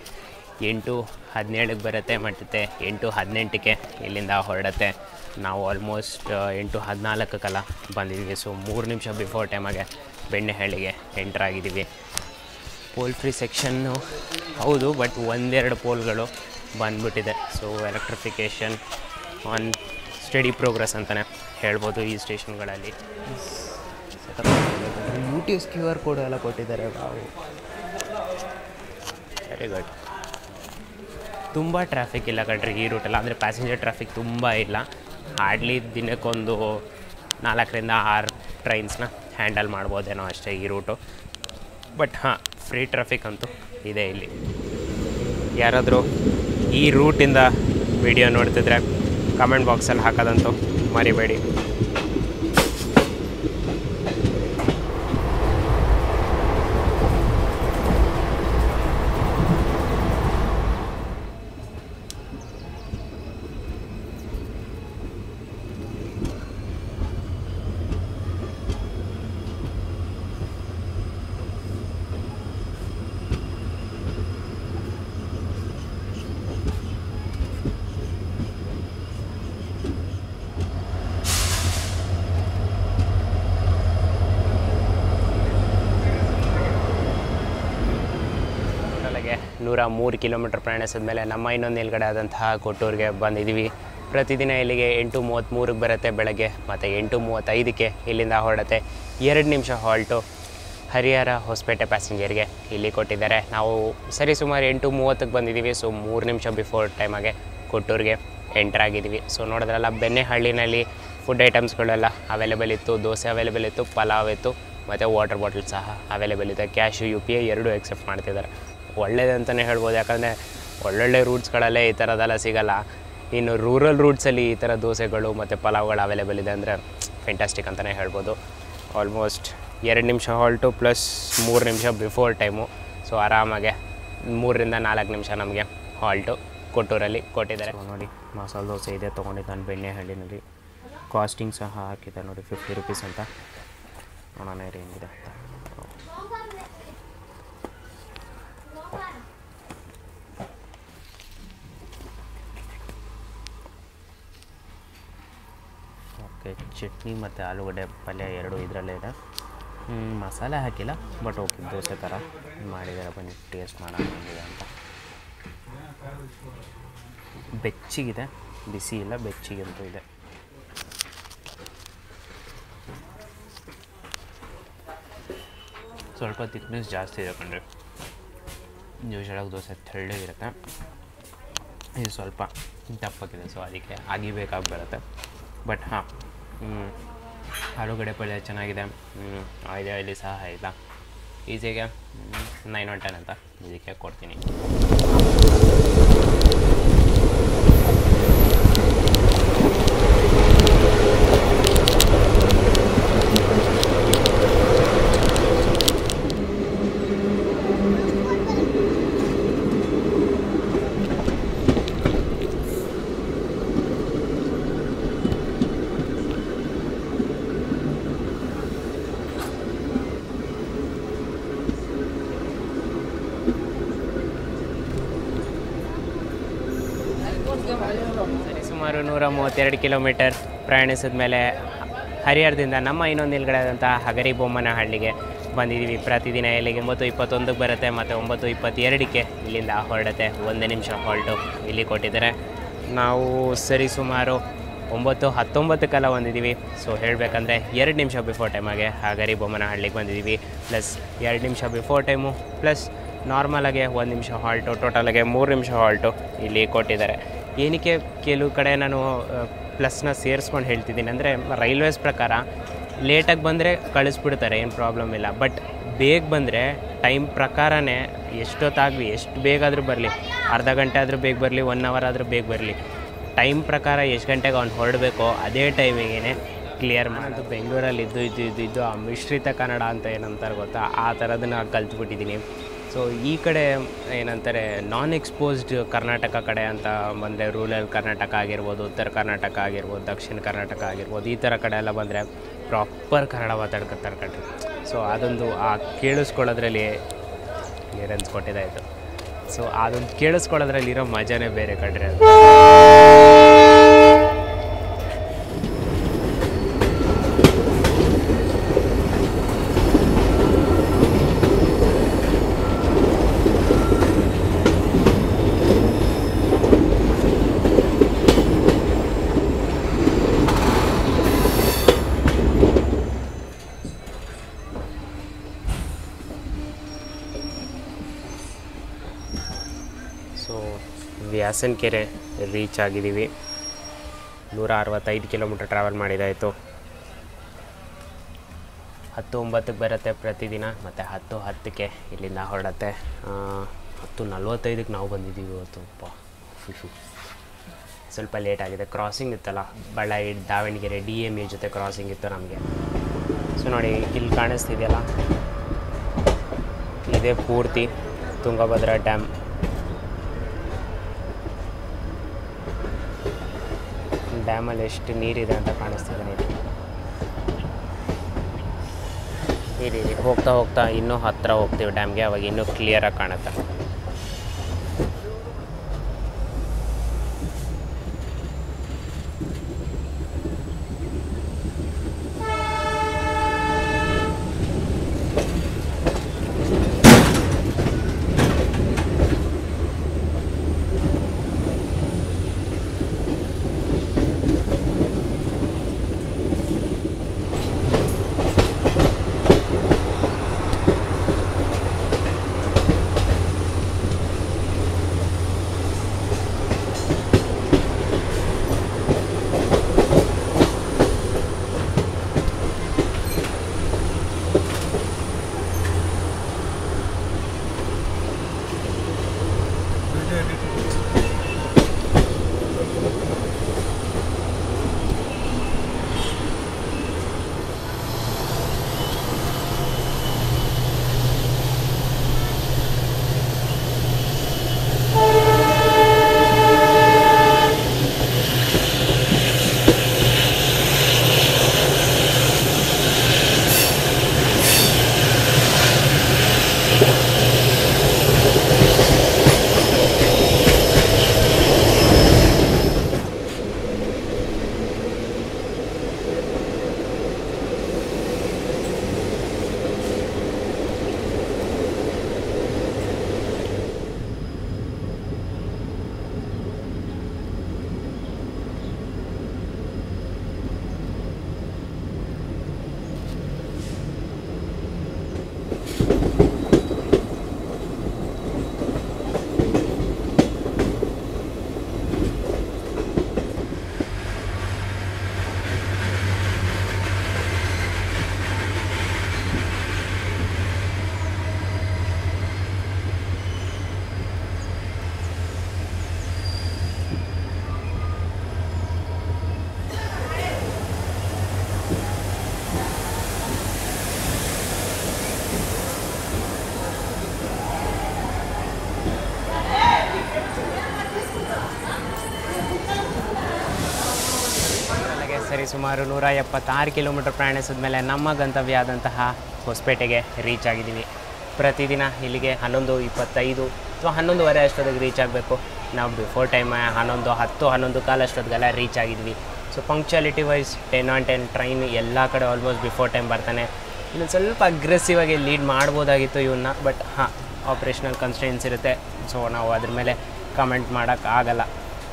8:17ಕ್ಕೆ ಬರುತ್ತೆ, ಮತ್ತೆ 8:18ಕ್ಕೆ ಇಲ್ಲಿಂದ ಹೊರಡುತ್ತೆ. ನಾವು ಆಲ್ಮೋಸ್ಟ್ 8:14ಕ್ಕೆಲ್ಲ ಬಂದಿದ್ದೀವಿ. ಸೊ 3 ನಿಮಿಷ ಬಿಫೋರ್ ಟೈಮಾಗೆ ಬೆಣ್ಣೆಹಳ್ಳಿಗೆ ಎಂಟ್ರಾಗಿದ್ದೀವಿ. ಪೋಲ್ ಫ್ರೀ ಸೆಕ್ಷನ್ನು ಹೌದು, ಬಟ್ 1-2 ಪೋಲ್ಗಳು ಬಂದ್ಬಿಟ್ಟಿದೆ. So electrification on study progress ಅಂತಲೇ ಹೇಳ್ಬೋದು ಈ ಸ್ಟೇಷನ್ಗಳಲ್ಲಿ. UTS QR ಕೋಡ್ ಎಲ್ಲ ಕೊಟ್ಟಿದ್ದಾರೆ. Very good. ತುಂಬ ಟ್ರಾಫಿಕ್ ಇಲ್ಲ ಕಣ್ರಿ ಈ ರೂಟೆಲ್ಲ, ಅಂದರೆ ಪ್ಯಾಸೆಂಜರ್ ಟ್ರಾಫಿಕ್ ತುಂಬ ಇಲ್ಲ. ಹಾರ್ಡ್ಲಿ ದಿನಕ್ಕೊಂದು 4ರಿಂದ 6 ಟ್ರೈನ್ಸ್ನ ಹ್ಯಾಂಡಲ್ ಮಾಡ್ಬೋದೇನೋ ಅಷ್ಟೇ ಈ ರೂಟು. ಬಟ್ ಹಾಂ, ಫ್ರೀ ಟ್ರಾಫಿಕ್ ಅಂತೂ ಇದೆ ಇಲ್ಲಿ. ಯಾರಾದರೂ ಈ ರೂಟಿಂದ ವಿಡಿಯೋ ನೋಡ್ತಿದ್ರೆ ಕಮೆಂಟ್ ಬಾಕ್ಸಲ್ಲಿ ಹಾಕೋದಂತೂ ಮರಿಬೇಡಿ. ಟೋಟಲಾಗೆ 103 ಕಿಲೋಮೀಟರ್ ಪ್ರಯಾಣಿಸಿದ ಮೇಲೆ ನಮ್ಮ ಇನ್ನೊಂದು ನಿಲ್ಗಡೆ ಆದಂತಹ ಕೊಟ್ಟೂರಿಗೆ ಬಂದಿದ್ದೀವಿ. ಪ್ರತಿದಿನ ಇಲ್ಲಿಗೆ 8:33ಕ್ಕೆ ಬರುತ್ತೆ ಬೆಳಗ್ಗೆ, ಮತ್ತು 8:35ಕ್ಕೆ ಇಲ್ಲಿಂದ ಹೊರಡುತ್ತೆ. 2 ನಿಮಿಷ ಹಾಲ್ಟು ಹರಿಹರ ಹೊಸಪೇಟೆ ಪ್ಯಾಸೆಂಜರ್ಗೆ ಇಲ್ಲಿ ಕೊಟ್ಟಿದ್ದಾರೆ. ನಾವು ಸರಿಸುಮಾರು 8:30ಕ್ಕೆ ಬಂದಿದ್ದೀವಿ. ಸೊ 3 ನಿಮಿಷ ಬಿಫೋರ್ ಟೈಮಾಗೆ ಕೊಟ್ಟೂರಿಗೆ ಎಂಟ್ರಾಗಿದ್ದೀವಿ. ಸೊ ನೋಡಿದ್ರಲ್ಲ, ಬೆಣ್ಣೆಹಳ್ಳಿನಲ್ಲಿ ಫುಡ್ ಐಟಮ್ಸ್ಗಳೆಲ್ಲ ಅವೈಲೇಬಲ್ ಇತ್ತು. ದೋಸೆ ಅವೈಲೇಬಲ್ ಇತ್ತು, ಪಲಾವ್ ಇತ್ತು, ಮತ್ತು ವಾಟರ್ ಬಾಟಲ್ ಸಹ ಅವೈಲೇಬಲ್ ಇದೆ. ಕ್ಯಾಶು UPI ಎರಡೂ ಎಕ್ಸೆಪ್ಟ್ ಮಾಡ್ತಿದ್ದಾರೆ. ಒಳ್ಳೇದಂತಲೇ ಹೇಳ್ಬೋದು, ಯಾಕಂದರೆ ಒಳ್ಳೊಳ್ಳೆ ರೂಟ್ಸ್ಗಳಲ್ಲೇ ಈ ಥರದ್ದೆಲ್ಲ ಸಿಗೋಲ್ಲ. ಇನ್ನು ರೂರಲ್ ರೂಟ್ಸಲ್ಲಿ ಈ ಥರ ದೋಸೆಗಳು ಮತ್ತು ಪಲಾವ್ಗಳು ಅವೈಲೇಬಲ್ ಇದೆ ಅಂದರೆ ಫೆಂಟಾಸ್ಟಿಕ್ ಅಂತಲೇ ಹೇಳ್ಬೋದು. ಆಲ್ಮೋಸ್ಟ್ 2 ನಿಮಿಷ ಹಾಲ್ಟು ಪ್ಲಸ್ 3 ನಿಮಿಷ ಬಿಫೋರ್ ಟೈಮು. ಸೊ ಆರಾಮಾಗೆ 3ರಿಂದ 4 ನಿಮಿಷ ನಮಗೆ ಹಾಲ್ಟು ಕೊಟ್ಟೂರಲ್ಲಿ ಕೊಟ್ಟಿದ್ದಾರೆ. ನೋಡಿ, ಮಸಾಲೆ ದೋಸೆ ಇದೆ ತೊಗೊಂಡಿದ್ದಾನೆ ಬೆಣ್ಣೆಹಳ್ಳಿನಲ್ಲಿ. ಕಾಸ್ಟಿಂಗ್ ಸಹ ಹಾಕಿದ್ದಾರೆ ನೋಡಿ, 50 ರೂಪೀಸ್ ಅಂತ. ನೋಡೋಣ ಹೆಂಗಿದೆ ಅಂತ. ಓಕೆ, ಚಟ್ನಿ ಮತ್ತು ಆಲೂಗಡ್ಡೆ ಪಲ್ಯ ಎರಡೂ ಇದರಲ್ಲೇ ಇದೆ. ಮಸಾಲೆ ಹಾಕಿಲ್ಲ, ಬಟ್ ಓಕೆ, ದೋಸೆ ಥರ ಮಾಡಿದ್ದಾರೆ. ಬನ್ನಿ ಟೇಸ್ಟ್ ಮಾಡೋಣ ಹೆಂಗಿದೆ ಅಂತ. ಬೆಚ್ಚಿಗಿದೆ, ಬಿಸಿ ಇಲ್ಲ, ಬೆಚ್ಚಿಗಂತೂ ಇದೆ. ಸ್ವಲ್ಪ ಥಿಕ್ನೆಸ್ ಜಾಸ್ತಿ ಇದೆ ಕಣ್ರಿ. ಯೂಶಲಾಗಿ ದೋಸೆ ತೆಳ್ಳಗಿರುತ್ತೆ, ಇದು ಸ್ವಲ್ಪ ದಪ್ಪಕ್ಕಿದೆ. ಸೊ ಅದಕ್ಕೆ ಅಗಿಬೇಕಾಗಿ ಬರುತ್ತೆ. ಬಟ್ ಹಾಂ, ಆಲೂಗಡ್ಡೆ ಪಲ್ಯ ಚೆನ್ನಾಗಿದೆ. ಆಯಿಲಿ ಸಹ ಇಲ್ಲ. ಈಸಿಗೆ 9/10 ಅಂತ ಇದಕ್ಕೆ ಕೊಡ್ತೀನಿ. ಸರಿ ಸುಮಾರು 132 ಕಿಲೋಮೀಟರ್ ಪ್ರಯಾಣಿಸಿದ ಮೇಲೆ ಹರಿಹರದಿಂದ ನಮ್ಮ ಇನ್ನೊಂದು ನಿಲ್ಗಡೆಯಾದಂಥ ಹಗರಿಬೊಮ್ಮನಹಳ್ಳಿಗೆ ಬಂದಿದ್ದೀವಿ. ಪ್ರತಿದಿನ ಇಲ್ಲಿಗೆ 9:21ಕ್ಕೆ ಬರುತ್ತೆ ಮತ್ತು 9:22ಕ್ಕೆ ಇಲ್ಲಿಂದ ಹೊರಡುತ್ತೆ. 1 ನಿಮಿಷ ಹಾಲ್ಟು ಇಲ್ಲಿ ಕೊಟ್ಟಿದ್ದಾರೆ. ನಾವು ಸರಿ ಸುಮಾರು 9:19ಕ್ಕೆಲ್ಲ ಬಂದಿದ್ದೀವಿ. ಸೊ ಹೇಳಬೇಕಂದ್ರೆ 2 ನಿಮಿಷ ಬಿಫೋರ್ ಟೈಮಾಗೆ ಹಗರಿಬೊಮ್ಮನಹಳ್ಳಿಗೆ ಬಂದಿದ್ದೀವಿ. ಪ್ಲಸ್ 2 ನಿಮಿಷ ಬಿಫೋರ್ ಟೈಮು ಪ್ಲಸ್ ನಾರ್ಮಲಾಗೆ 1 ನಿಮಿಷ ಹಾಲ್ಟು, ಟೋಟಲಾಗೆ 3 ನಿಮಿಷ ಹಾಲ್ಟು ಇಲ್ಲಿ ಕೊಟ್ಟಿದ್ದಾರೆ. ಏನಕ್ಕೆ ಕೆಲವು ಕಡೆ ನಾನು ಪ್ಲಸ್ನ ಸೇರಿಸ್ಕೊಂಡು ಹೇಳ್ತಿದ್ದೀನಿ ಅಂದರೆ, ರೈಲ್ವೇಸ್ ಪ್ರಕಾರ ಲೇಟಾಗಿ ಬಂದರೆ ಕಳಿಸ್ಬಿಡ್ತಾರೆ, ಏನು ಪ್ರಾಬ್ಲಮ್ ಇಲ್ಲ. ಬಟ್ ಬೇಗ ಬಂದರೆ ಟೈಮ್ ಪ್ರಕಾರನೇ ಎಷ್ಟೊತ್ತಾಗಲಿ, ಎಷ್ಟು ಬೇಗ ಆದರೂ ಬರಲಿ, ಅರ್ಧ ಗಂಟೆ ಆದರೂ ಬೇಗ ಬರಲಿ, 1 ಅವರ್ ಆದರೂ ಬೇಗ ಬರಲಿ, ಟೈಮ್ ಪ್ರಕಾರ ಎಷ್ಟು ಗಂಟೆಗೆ ಅವ್ನು ಹೊರಡಬೇಕೋ ಅದೇ ಟೈಮಿಗೆ ಕ್ಲಿಯರ್ ಮಾಡೋದು. ಬೆಂಗಳೂರಲ್ಲಿ ಇದ್ದು ಆ ಮಿಶ್ರಿತ ಕನ್ನಡ ಅಂತ ಏನಂತಾರೆ ಗೊತ್ತಾ, ಆ ಥರದನ್ನ ಕಲ್ತ್ಬಿಟ್ಟಿದ್ದೀನಿ. ಸೊ ಈ ಕಡೆ ಏನಂತಾರೆ ನಾನ್ ಎಕ್ಸ್ಪೋಸ್ಡ್ ಕರ್ನಾಟಕ ಕಡೆ ಅಂತ ಬಂದರೆ, ರೂರಲ್ ಕರ್ನಾಟಕ ಆಗಿರ್ಬೋದು, ಉತ್ತರ ಕರ್ನಾಟಕ ಆಗಿರ್ಬೋದು, ದಕ್ಷಿಣ ಕರ್ನಾಟಕ ಆಗಿರ್ಬೋದು, ಈ ಥರ ಕಡೆ ಎಲ್ಲ ಬಂದರೆ ಪ್ರಾಪರ್ ಕನ್ನಡ ಮಾತಾಡ್ಕೊತಾರೆ ಕಣ್ರಿ. ಸೊ ಅದೊಂದು ಆ ಕೇಳಿಸ್ಕೊಳ್ಳೋದ್ರಲ್ಲಿ ಏನು ಅನ್ಸ್ಕೊಟ್ಟಿದೆ ಆಯಿತು. ಸೊ ಅದೊಂದು ಕೇಳಿಸ್ಕೊಳ್ಳೋದ್ರಲ್ಲಿರೋ ಮಜಾನೇ ಬೇರೆ ಕಣ್ರಿ ಅದು. ಸೊ ವ್ಯಾಸನಕೆರೆ ರೀಚ್ ಆಗಿದ್ದೀವಿ. 165 ಕಿಲೋಮೀಟರ್ ಟ್ರಾವೆಲ್ ಮಾಡಿದಾಯಿತು. 10:09ಕ್ಕೆ ಬರುತ್ತೆ ಪ್ರತಿದಿನ ಮತ್ತು 10:10ಕ್ಕೆ ಇಲ್ಲಿಂದ ಹೊರಡತ್ತೆ. 10:45ಕ್ಕೆ ನಾವು ಬಂದಿದ್ದೀವಿ ಇವತ್ತು. ಸ್ವಲ್ಪ ಲೇಟ್ ಆಗಿದೆ, ಕ್ರಾಸಿಂಗ್ ಇತ್ತಲ್ಲ, ಬಳ್ಳಾರಿ ದಾವಣಗೆರೆ DMA ಜೊತೆ ಕ್ರಾಸಿಂಗ್ ಇತ್ತು ನಮಗೆ. ಸೊ ನೋಡಿ ಇಲ್ಲಿ ಕಾಣಿಸ್ತಿದೆಯಲ್ಲ, ಇದೇ ಪೂರ್ತಿ ತುಂಗಭದ್ರಾ ಡ್ಯಾಮ್. ಡ್ಯಾಮಲ್ಲಿ ಎಷ್ಟು ನೀರಿದೆ ಅಂತ ಕಾಣಿಸ್ತಿದೆ ನೋಡಿ. ನೀರಿದೆ, ಹೋಗ್ತಾ ಹೋಗ್ತಾ ಇನ್ನೂ ಹತ್ತಿರ ಹೋಗ್ತೀವಿ ಡ್ಯಾಮ್ಗೆ, ಅವಾಗ ಇನ್ನೂ ಕ್ಲಿಯರಾಗಿ ಕಾಣುತ್ತೆ. ಸರಿ ಸುಮಾರು 176 ಕಿಲೋಮೀಟರ್ ಪ್ರಯಾಣಿಸಿದ ಮೇಲೆ ನಮ್ಮ ಗಂತವ್ಯ ಆದಂತಹ ಹೊಸಪೇಟೆಗೆ ರೀಚ್ ಆಗಿದ್ದೀವಿ. ಪ್ರತಿದಿನ ಇಲ್ಲಿಗೆ 11:25 ಅಥವಾ 11:15 ಅಷ್ಟೊತ್ತಿಗೆ ರೀಚ್ ಆಗಬೇಕು. ನಾವು ಬಿಫೋರ್ ಟೈಮ್ 11 ಕಾಲ ಅಷ್ಟೊತ್ತಿಗೆಲ್ಲ ರೀಚ್ ಆಗಿದ್ವಿ. So punctuality wise 10 on 10 train ಎಲ್ಲ ಕಡೆ ಆಲ್ಮೋಸ್ಟ್ ಬಿಫೋರ್ ಟೈಮ್ ಬರ್ತಾನೆ. ಇನ್ನೊಂದು ಸ್ವಲ್ಪ ಅಗ್ರೆಸಿವಾಗಿ ಲೀಡ್ ಮಾಡ್ಬೋದಾಗಿತ್ತು ಇವನ್ನ, ಬಟ್ ಆಪ್ರೇಷನಲ್ ಕನ್ಸ್ಟ್ರೆಂಟ್ಸ್ ಇರುತ್ತೆ. ಸೊ ನಾವು ಅದ್ರ ಮೇಲೆ ಕಮೆಂಟ್ ಮಾಡೋಕ್ಕಾಗಲ್ಲ,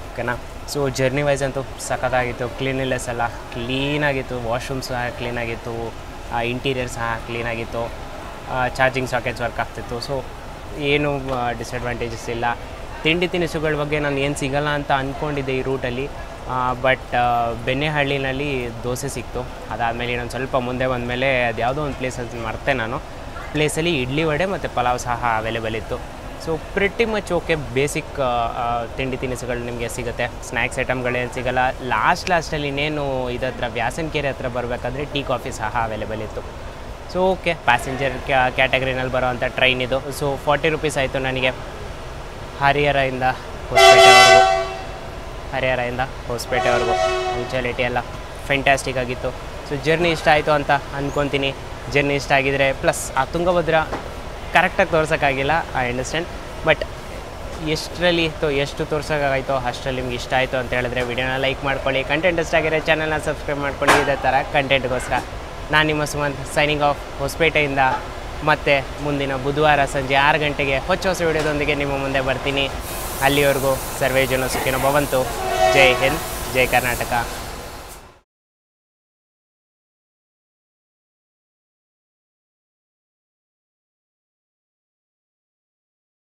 ಓಕೆನಾ. ಸೊ ಜರ್ನಿ ವೈಸ್ ಅಂತೂ ಸಖತ್ತಾಗಿತ್ತು. ಕ್ಲೀನ್ನೆಸ್ ಎಲ್ಲ ಕ್ಲೀನಾಗಿತ್ತು, ವಾಶ್ರೂಮ್ ಸಹ ಕ್ಲೀನಾಗಿತ್ತು, ಇಂಟೀರಿಯರ್ ಸಹ ಕ್ಲೀನಾಗಿತ್ತು, ಚಾರ್ಜಿಂಗ್ ಸಾಕೆಟ್ಸ್ ವರ್ಕ್ ಆಗ್ತಿತ್ತು. ಸೊ ಏನು ಡಿಸಡ್ವಾಂಟೇಜಸ್ ಇಲ್ಲ. ತಿಂಡಿ ತಿನಿಸುಗಳ ಬಗ್ಗೆ ನಾನು ಏನು ಸಿಗಲ್ಲ ಅಂತ ಅಂದ್ಕೊಂಡಿದ್ದೆ ಈ ರೂಟಲ್ಲಿ, ಬಟ್ ಬೆಣ್ಣೆಹಳ್ಳಿನಲ್ಲಿ ದೋಸೆ ಸಿಕ್ತು. ಅದಾದಮೇಲೆ ಇನ್ನೊಂದು ಸ್ವಲ್ಪ ಮುಂದೆ ಬಂದಮೇಲೆ ಅದು ಯಾವುದೋ ಒಂದು ಪ್ಲೇಸಲ್ಲಿ ಮರ್ತೆ ನಾನು, ಪ್ಲೇಸಲ್ಲಿ ಇಡ್ಲಿ ವಡೆ ಮತ್ತು ಪಲಾವ್ ಸಹ ಅವೈಲೇಬಲ್ ಇತ್ತು. So pretty much okay. Basic ತಿಂಡಿ ತಿನಿಸುಗಳು ನಿಮಗೆ ಸಿಗುತ್ತೆ, ಸ್ನ್ಯಾಕ್ಸ್ ಐಟಮ್ಗಳೇನು ಸಿಗೋಲ್ಲ. ಲಾಸ್ಟಲ್ಲಿ ಇನ್ನೇನು ಇದತ್ರ ವ್ಯಾಸನಕೆರೆ ಹತ್ರ ಬರಬೇಕಾದ್ರೆ ಟೀ ಕಾಫಿ ಸಹ ಅವೈಲೇಬಲ್ ಇತ್ತು. ಸೊ ಓಕೆ, ಪ್ಯಾಸೆಂಜರ್ ಕ್ಯಾಟಗರಿನಲ್ಲಿ ಬರೋವಂಥ ಟ್ರೈನ್ ಇದು. ಸೊ 40 ರೂಪೀಸ್ ಆಯಿತು ನನಗೆ ಹರಿಹರದಿಂದ ಹೊಸಪೇಟೆವರೆಗೂ. ಪಂಕ್ಚುಯಾಲಿಟಿ ಎಲ್ಲ ಫೆಂಟ್ಯಾಸ್ಟಿಕ್ ಆಗಿತ್ತು. ಸೊ ಜರ್ನಿ ಇಷ್ಟ ಆಯಿತು ಅಂತ ಅಂದ್ಕೊತೀನಿ. ಜರ್ನಿ ಇಷ್ಟ ಆಗಿದರೆ ಪ್ಲಸ್ ಆ ತುಂಗಭದ್ರಾ ಕರೆಕ್ಟಾಗಿ ತೋರ್ಸೋಕ್ಕಾಗಿಲ್ಲ, ಐ ಅಂಡರ್ಸ್ಟ್ಯಾಂಡ್, ಬಟ್ ಎಷ್ಟು ತೋರ್ಸೋಕ್ಕಾಗಾಯಿತೋ ಅಷ್ಟರಲ್ಲಿ ನಿಮ್ಗೆ ಇಷ್ಟ ಆಯಿತು ಅಂತ ಹೇಳಿದ್ರೆ ವಿಡಿಯೋನ ಲೈಕ್ ಮಾಡ್ಕೊಳ್ಳಿ. ಕಂಟೆಂಟ್ ಇಷ್ಟ ಆಗಿರೋ ಚಾನಲ್ನ ಸಬ್ಸ್ಕ್ರೈಬ್ ಮಾಡ್ಕೊಳ್ಳಿ. ಇದೇ ಥರ ಕಂಟೆಂಟ್ಗೋಸ್ಕರ ನಾನು ನಿಮ್ಮ ಸುಮಂತ್ ಸೈನಿಂಗ್ ಆಫ್ ಹೊಸಪೇಟೆಯಿಂದ. ಮತ್ತು ಮುಂದಿನ ಬುಧವಾರ ಸಂಜೆ 6 ಗಂಟೆಗೆ ಹೊಸ ವಿಡಿಯೋದೊಂದಿಗೆ ನಿಮ್ಮ ಮುಂದೆ ಬರ್ತೀನಿ. ಅಲ್ಲಿವರೆಗೂ ಸರ್ವೇ ಜನ ಸುಖಿನೋ ಭವಂತು. ಜೈ ಹಿಂದ್, ಜೈ ಕರ್ನಾಟಕ.